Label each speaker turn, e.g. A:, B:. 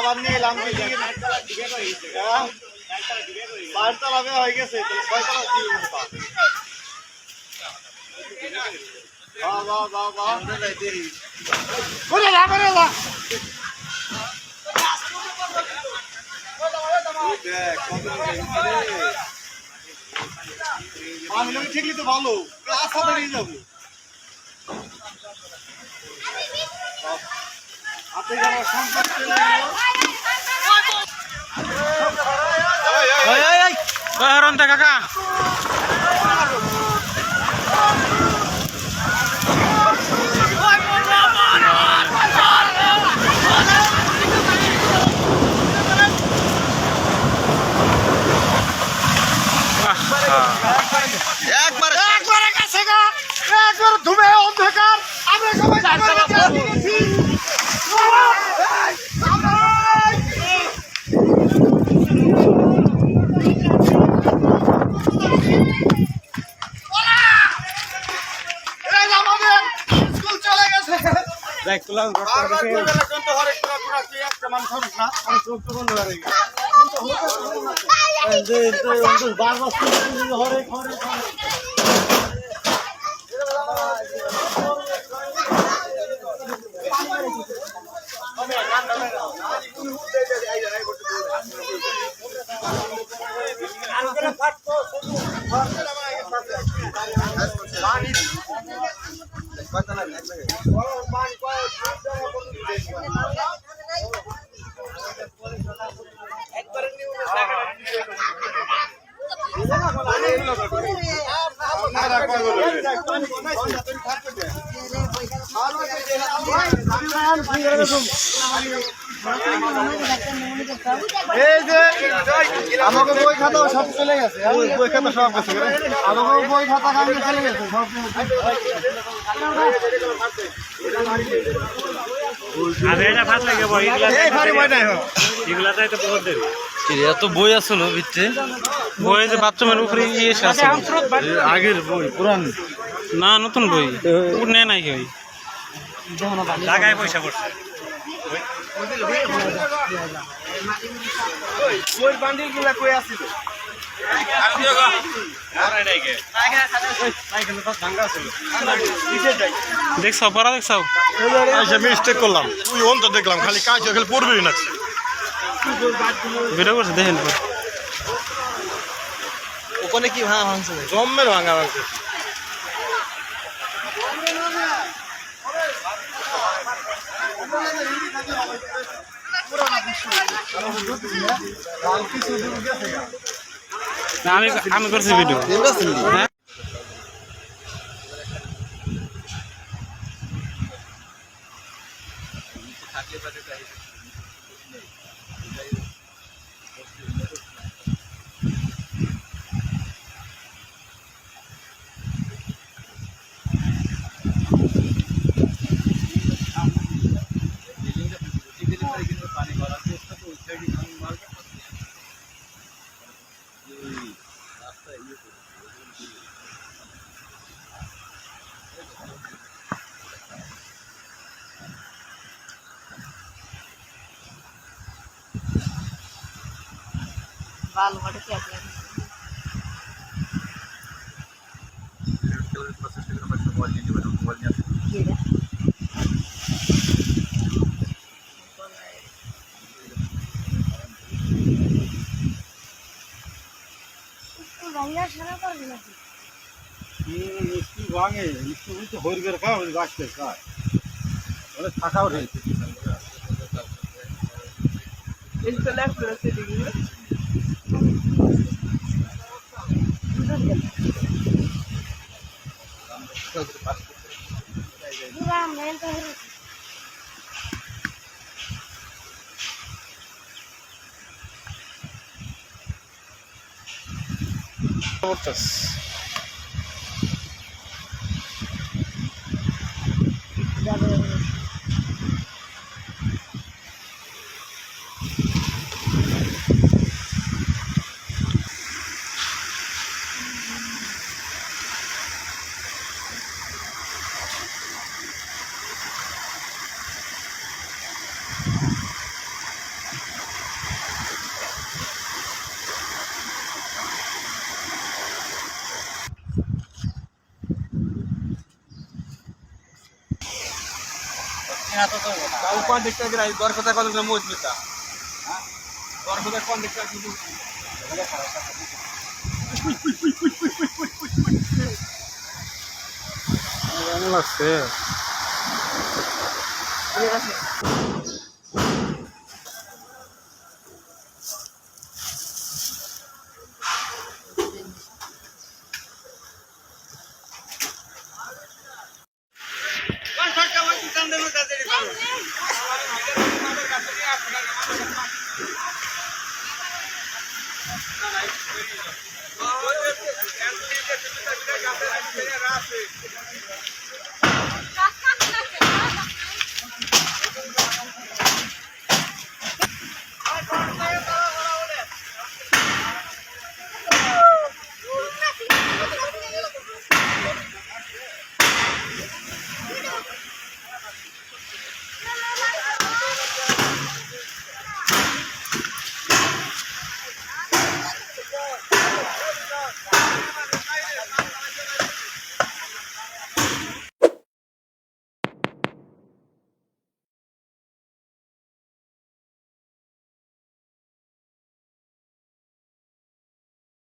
A: আবার নিলাম পাঁচতলা হয়ে গেছে ঠিকই তো ভালো আশা বেরিয়ে যাবো
B: কাকা
A: একবারে কাছে গা একবার ধুমে অন্ধকার আমরা সবাই স্কুল চলে গেছে এই যে আমাকে বই খাতা সব চলে গেছে বই খাতা সব গেছে আমাকে বই খাতা কামে চলে গেছে সব
B: এত বই আসলো ভিতরে বই যে বাথরুমের উপরে আগের বই পুরান না নতুন বই নেয় নাই কেউ জায়গায় পয়সা করছে দেখছো পড়া দেখছো
A: মিস্টেক করলাম তুই অন্ত দেখলাম খালি কাজ খালি পড়বেই না
B: ভিডিও করছে দেখেন
A: ওখানে কি ভাঙছে জম্মের ভাঙা ভাঙছে
B: আমি করছি ভিডিও
C: ভালো করে কি আপনি ভাইয়া সারা করবে নাকি
A: মিষ্টি ভাঙে মিষ্টি বলতে হরিবের খায় ওই গাছতে খায় ওরা থাকাও রয়েছে
B: কন্ট্রাক্টর গিয়ে দর কথা কত মজবুত দর কথা কন্ট্রাক্টর কিন্তু লাগছে